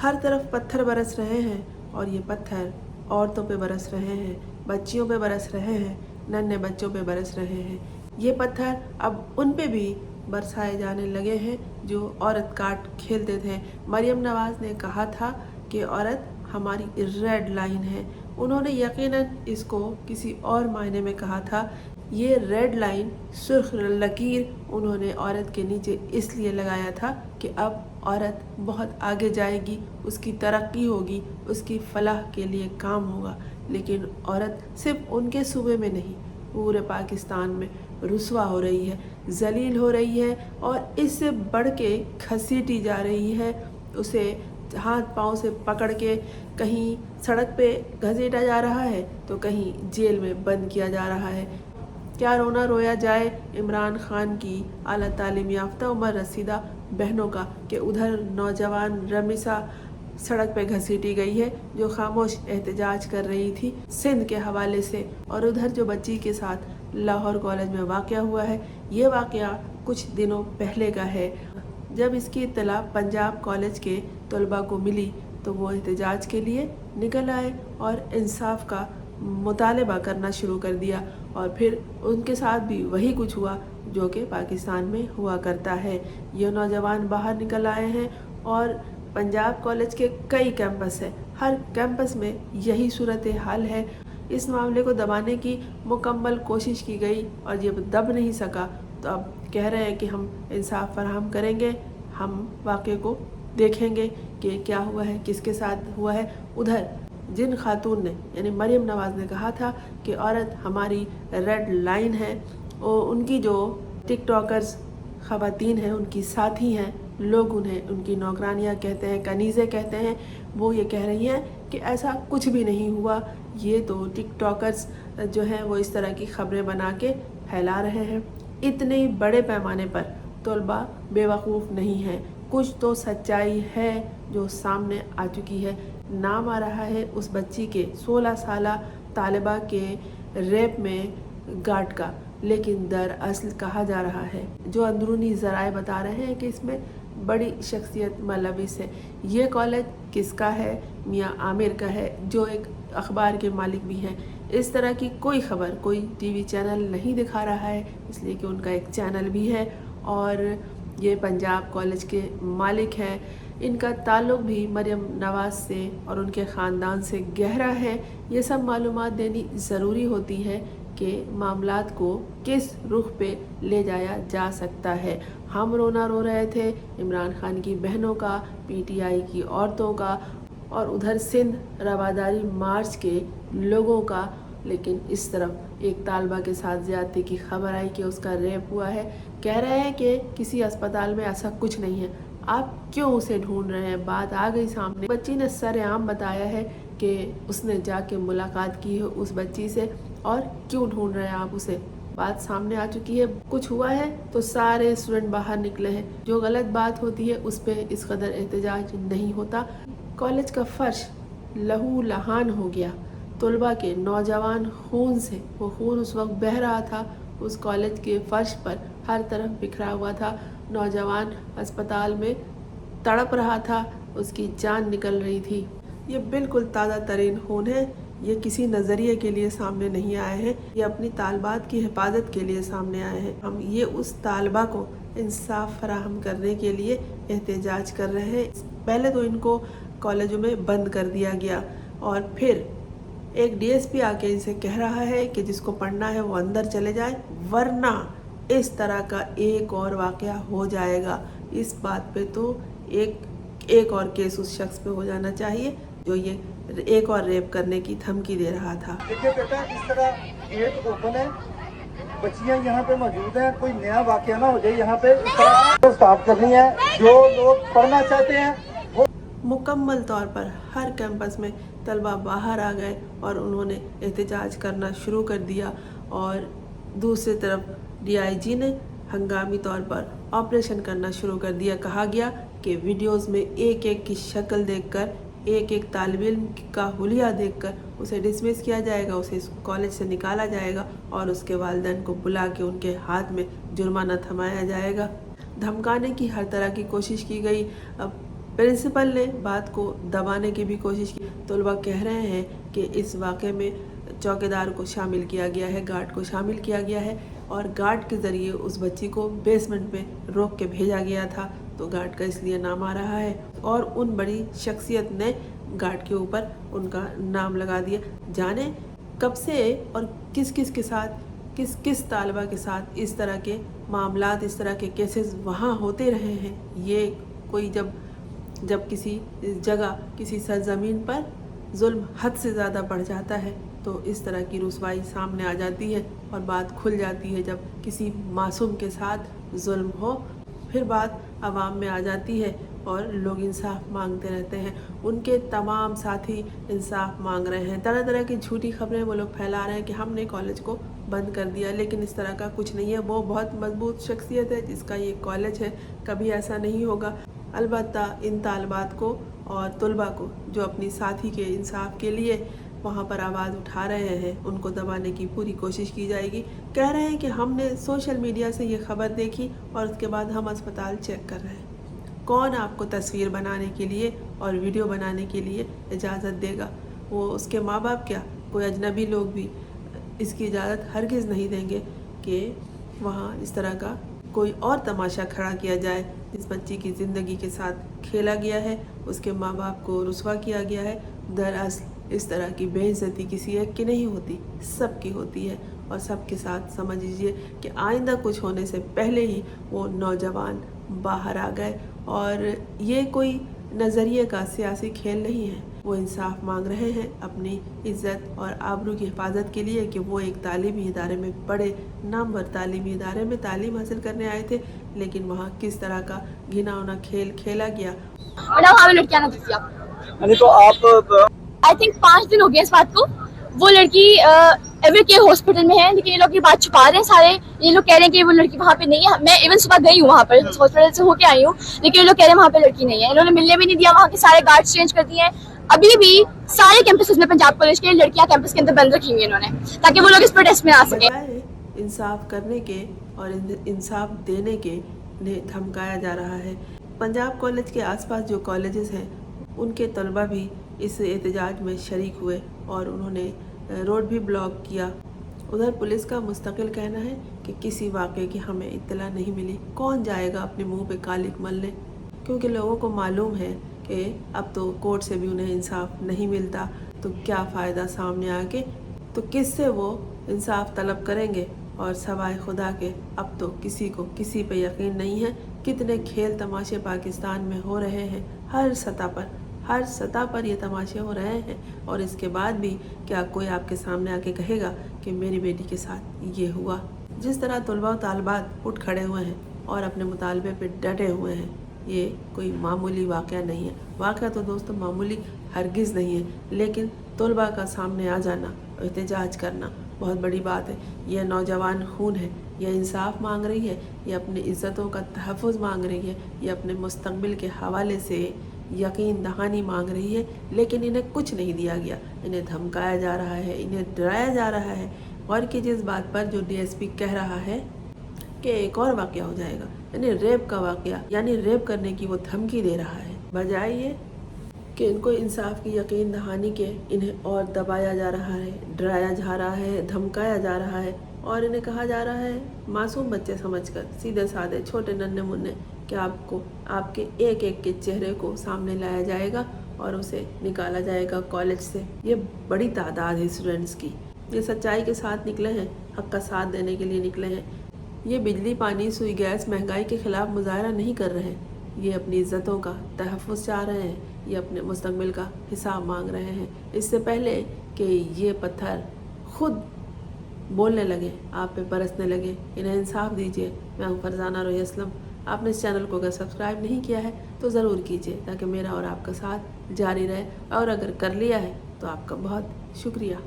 हर तरफ पत्थर बरस रहे हैं और ये पत्थर औरतों पे बरस रहे हैं, बच्चियों पे बरस रहे हैं, नन्हे बच्चों पे बरस रहे हैं। ये पत्थर अब उन पे भी बरसाए जाने लगे हैं जो औरत काट खेलते थे। मरियम नवाज़ ने कहा था कि औरत हमारी रेड लाइन है। उन्होंने यकीनन इसको किसी और मायने में कहा था। ये रेड लाइन, सुर्ख लकीर उन्होंने औरत के नीचे इसलिए लगाया था कि अब औरत बहुत आगे जाएगी, उसकी तरक्की होगी, उसकी फलाह के लिए काम होगा। लेकिन औरत सिर्फ उनके सूबे में नहीं, पूरे पाकिस्तान में रुसवा हो रही है, जलील हो रही है और इससे बढ़ के घसीटी जा रही है। उसे हाथ पांव से पकड़ के कहीं सड़क पे घसीटा जा रहा है तो कहीं जेल में बंद किया जा रहा है। क्या रोना रोया जाए इमरान खान की आला तालीम याफ्ता उमर रसीदा बहनों का कि उधर नौजवान रमीसा सड़क पे घसीटी गई है जो खामोश एहतजाज कर रही थी सिंध के हवाले से, और उधर जो बच्ची के साथ लाहौर कॉलेज में वाक़या हुआ है, ये वाक़या कुछ दिनों पहले का है। जब इसकी इत्तला पंजाब कॉलेज के तलबा को मिली तो वो एहतजाज के लिए निकल आए और इंसाफ का मुतालबा करना शुरू कर दिया, और फिर उनके साथ भी वही कुछ हुआ जो कि पाकिस्तान में हुआ करता है। ये नौजवान बाहर निकल आए हैं और पंजाब कॉलेज के कई कैंपस हैं, हर कैंपस में यही सूरत हाल है। इस मामले को दबाने की मुकम्मल कोशिश की गई और जब दब नहीं सका तो अब कह रहे हैं कि हम इंसाफ फराहम करेंगे, हम वाक़े को देखेंगे कि क्या हुआ है, किसके साथ हुआ है। उधर जिन खातून ने यानी मरियम नवाज़ ने कहा था कि औरत हमारी रेड लाइन है, और उनकी जो टिकटॉकर्स ख़वातीन हैं, उनकी साथी हैं, लोग उन्हें उनकी नौकरानियाँ कहते हैं, कनीज़ें कहते हैं, वो ये कह रही हैं कि ऐसा कुछ भी नहीं हुआ। ये तो टिकटॉकर्स जो हैं वो इस तरह की ख़बरें बना के फैला रहे हैं। इतने बड़े पैमाने पर तलबा बेवकूफ़ नहीं है, कुछ तो सच्चाई है जो सामने आ चुकी है। नाम आ रहा है उस बच्ची के 16 साला तालिबा के रेप में गार्ड का, लेकिन दरअसल कहा जा रहा है, जो अंदरूनी ज़राए बता रहे हैं कि इसमें बड़ी शख्सियत मुलविस है। ये कॉलेज किसका है? मियाँ आमिर का है, जो एक अखबार के मालिक भी हैं। इस तरह की कोई ख़बर कोई टीवी चैनल नहीं दिखा रहा है, इसलिए कि उनका एक चैनल भी है और ये पंजाब कॉलेज के मालिक हैं। इनका ताल्लुक़ भी मरियम नवाज़ से और उनके ख़ानदान से गहरा है। ये सब मालूमात देनी ज़रूरी होती है कि मामलात को किस रुख पे ले जाया जा सकता है। हम रोना रो रहे थे इमरान खान की बहनों का, पीटीआई की औरतों का, और उधर सिंध रवादारी मार्च के लोगों का, लेकिन इस तरफ एक तालबा के साथ ज़्यादती की खबर आई कि उसका रेप हुआ है। कह रहे हैं कि किसी अस्पताल में ऐसा कुछ नहीं है, आप क्यों उसे ढूंढ रहे हैं? बात आ गई सामने। बच्ची ने सरेआम बताया है कि उसने जाके मुलाकात की है उस बच्ची से, और क्यों ढूंढ रहे हैं आप उसे? बात सामने आ चुकी है। कुछ हुआ है तो सारे स्टूडेंट बाहर निकले हैं। जो गलत बात होती है उस पर इस कदर एहतजाज नहीं होता। कॉलेज का फर्श लहू लहान हो गया तलबा के नौजवान खून से। वो खून उस वक्त बह रहा था उस कॉलेज के फर्श पर, हर तरफ बिखरा हुआ था। नौजवान अस्पताल में तड़प रहा था, उसकी जान निकल रही थी। ये बिल्कुल ताज़ा तरीन खून है। ये किसी नज़रिए के लिए सामने नहीं आए हैं, ये अपनी तालबात की हिफाजत के लिए सामने आए हैं। हम ये उस तालबा को इंसाफ फराहम करने के लिए एहतजाज कर रहे हैं। पहले तो इनको कॉलेजों में बंद कर दिया गया और फिर एक डीएसपी आके इनसे कह रहा है कि जिसको पढ़ना है वो अंदर चले जाए, वरना इस तरह का एक और वाक़या हो जाएगा। इस बात पे तो एक और केस उस शख्स पे हो जाना चाहिए जो ये एक और रेप करने की धमकी दे रहा था। देखिए बेटा, इस तरह गेट ओपन है, बच्चियां यहाँ पे मौजूद हैं, कोई नया वाक़या ना हो जाए यहाँ पे। इस तरह स्टार्ट करनी है, जो लोग पढ़ना चाहते हैं वो। मुकम्मल तौर पर हर कैंपस में तलबा बाहर आ गए और उन्होंने एहतजाज करना शुरू कर दिया, और दूसरी तरफ डीआईजी ने हंगामी तौर पर ऑपरेशन करना शुरू कर दिया। कहा गया कि वीडियोस में एक एक की शक्ल देखकर, एक एक तालिब इल्म का हुलिया देखकर उसे डिसमिस किया जाएगा, उसे इस कॉलेज से निकाला जाएगा और उसके वालिदैन को बुला के उनके हाथ में जुर्माना थमाया जाएगा। धमकाने की हर तरह की कोशिश की गई। अब प्रिंसिपल ने बात को दबाने की भी कोशिश की। तलबा कह रहे हैं कि इस वाक़े में चौकीदार को शामिल किया गया है, गार्ड को शामिल किया गया है और गार्ड के ज़रिए उस बच्ची को बेसमेंट में रोक के भेजा गया था, तो गार्ड का इसलिए नाम आ रहा है और उन बड़ी शख्सियत ने गार्ड के ऊपर उनका नाम लगा दिया। जाने कब से और किस किस के साथ, किस किस तालबा के साथ इस तरह के मामलात, इस तरह के केसेस वहाँ होते रहे हैं। ये कोई जब किसी जगह, किसी सरजमीन पर जुल्म हद से ज़्यादा बढ़ जाता है तो इस तरह की रुसवाई सामने आ जाती है और बात खुल जाती है। जब किसी मासूम के साथ जुल्म हो फिर बात आवाम में आ जाती है और लोग इंसाफ मांगते रहते हैं। उनके तमाम साथी इंसाफ मांग रहे हैं। तरह तरह की झूठी खबरें वो लोग फैला रहे हैं कि हमने कॉलेज को बंद कर दिया, लेकिन इस तरह का कुछ नहीं है। वो बहुत मजबूत शख्सियत है जिसका ये कॉलेज है, कभी ऐसा नहीं होगा। अलबत्ता इन तालबात को और तलबा को जो अपनी साथी के इंसाफ के लिए वहाँ पर आवाज़ उठा रहे हैं, उनको दबाने की पूरी कोशिश की जाएगी। कह रहे हैं कि हमने सोशल मीडिया से ये खबर देखी और उसके बाद हम अस्पताल चेक कर रहे हैं। कौन आपको तस्वीर बनाने के लिए और वीडियो बनाने के लिए इजाज़त देगा? वो उसके माँ बाप क्या, कोई अजनबी लोग भी इसकी इजाज़त हरगिज़ नहीं देंगे कि वहाँ इस तरह का कोई और तमाशा खड़ा किया जाए। इस बच्ची की ज़िंदगी के साथ खेला गया है, उसके माँ बाप को रुसवा किया गया है। दरअसल इस तरह की बेइज्जती किसी एक की नहीं होती, सबकी होती है और सबके साथ समझ लीजिए कि आइंदा कुछ होने से पहले ही वो नौजवान बाहर आ गए। और ये कोई नज़रिए का सियासी खेल नहीं है। वो इंसाफ मांग रहे हैं अपनी इज़्ज़त और आबरू की हिफाजत के लिए कि वो एक तालीमी इदारे में पढ़े, नामवर तालीमी इदारे में तालीम हासिल करने आए थे, लेकिन वहाँ किस तरह का घिनौना खेल खेला गया। तो आप आई थिंक 5 दिन हो गए इस बात को। वो लड़की एवरी केयर हॉस्पिटल में है, लेकिन ये लोग ये बात छुपा रहे हैं सारे। ये लोग कह रहे हैं कि वो लड़की वहाँ पे नहीं है। मैं इवन सुबह गई हूँ वहाँ पर, हॉस्पिटल से होके आई हूँ, लेकिन ये लोग कह रहे हैं वहाँ पे लड़की नहीं है। इन्होंने मिलने भी नहीं दिया, वहाँ के सारे गार्ड्स चेंज कर दिए हैं। अभी भी सारे कैंपसेस में पंजाब कॉलेज के लड़कियां कैंपस के अंदर बंद रखी हुई है इन्होंने, ताकि वो लोग इस प्रोटेस्ट में आ सके। इंसाफ करने के और इंसाफ देने के इन्हें धमकाया जा रहा है। पंजाब कॉलेज के आसपास जो कॉलेजेस हैं उनके तलबा भी इस एहतजाज में शरीक हुए और उन्होंने रोड भी ब्लॉक किया। उधर पुलिस का मुस्तकिल कहना है कि किसी वाक़े की हमें इत्तला नहीं मिली। कौन जाएगा अपने मुंह पे कालिक मलने, क्योंकि लोगों को मालूम है कि अब तो कोर्ट से भी उन्हें इंसाफ नहीं मिलता, तो क्या फ़ायदा सामने आके, तो किससे वो इंसाफ तलब करेंगे। और सवाए खुदा के अब तो किसी को किसी पे यकीन नहीं है। कितने खेल तमाशे पाकिस्तान में हो रहे हैं, हर सतह पर ये तमाशे हो रहे हैं, और इसके बाद भी क्या कोई आपके सामने आके कहेगा कि मेरी बेटी के साथ ये हुआ। जिस तरह तलबा व तालिबात उठ खड़े हुए हैं और अपने मुतालबे पे डटे हुए हैं, ये कोई मामूली वाक़या नहीं है। वाक़या तो दोस्तों मामूली हरगिज़ नहीं है, लेकिन तलबा का सामने आ जाना, एहतजाज करना बहुत बड़ी बात है। यह नौजवान खून है, यह इंसाफ मांग रही है, यह अपनी इज़्ज़तों का तहफ़्फ़ुज़ मांग रही है, यह अपने मुस्तक़बिल के हवाले से यकीन दहानी मांग रही है, लेकिन इन्हें कुछ नहीं दिया गया। इन्हें धमकाया जा रहा है, इन्हें डराया जा रहा है। और कि जिस बात पर जो DSP कह रहा है कि एक और वाक़या हो जाएगा, यानी रेप का वाक़या, यानी रेप करने की वो धमकी दे रहा है। बजाय ये कि इनको इंसाफ की यकीन दहानी के इन्हें और दबाया जा रहा है, डराया जा रहा है, धमकाया जा रहा है और इन्हें कहा जा रहा है मासूम बच्चे समझकर, सीधे साधे छोटे नन्हे मुन्ने, कि आपको आपके एक एक के चेहरे को सामने लाया जाएगा और उसे निकाला जाएगा कॉलेज से। ये बड़ी तादाद है स्टूडेंट्स की। ये सच्चाई के साथ निकले हैं, हक़ का साथ देने के लिए निकले हैं। ये बिजली, पानी, सुई, गैस, महंगाई के ख़िलाफ़ मुजाहरा नहीं कर रहे हैं। ये अपनी इज़्ज़तों का तहफ़्फ़ुज़ चाह रहे हैं, ये अपने मुस्तक़बिल का हिसाब मांग रहे हैं। इससे पहले कि ये पत्थर खुद बोलने लगे, आप पे बरसने लगे, इन्हें इंसाफ दीजिए। मैं हूँ फरजाना रोही असलम। आपने इस चैनल को अगर सब्सक्राइब नहीं किया है तो ज़रूर कीजिए, ताकि मेरा और आपका साथ जारी रहे, और अगर कर लिया है तो आपका बहुत शुक्रिया।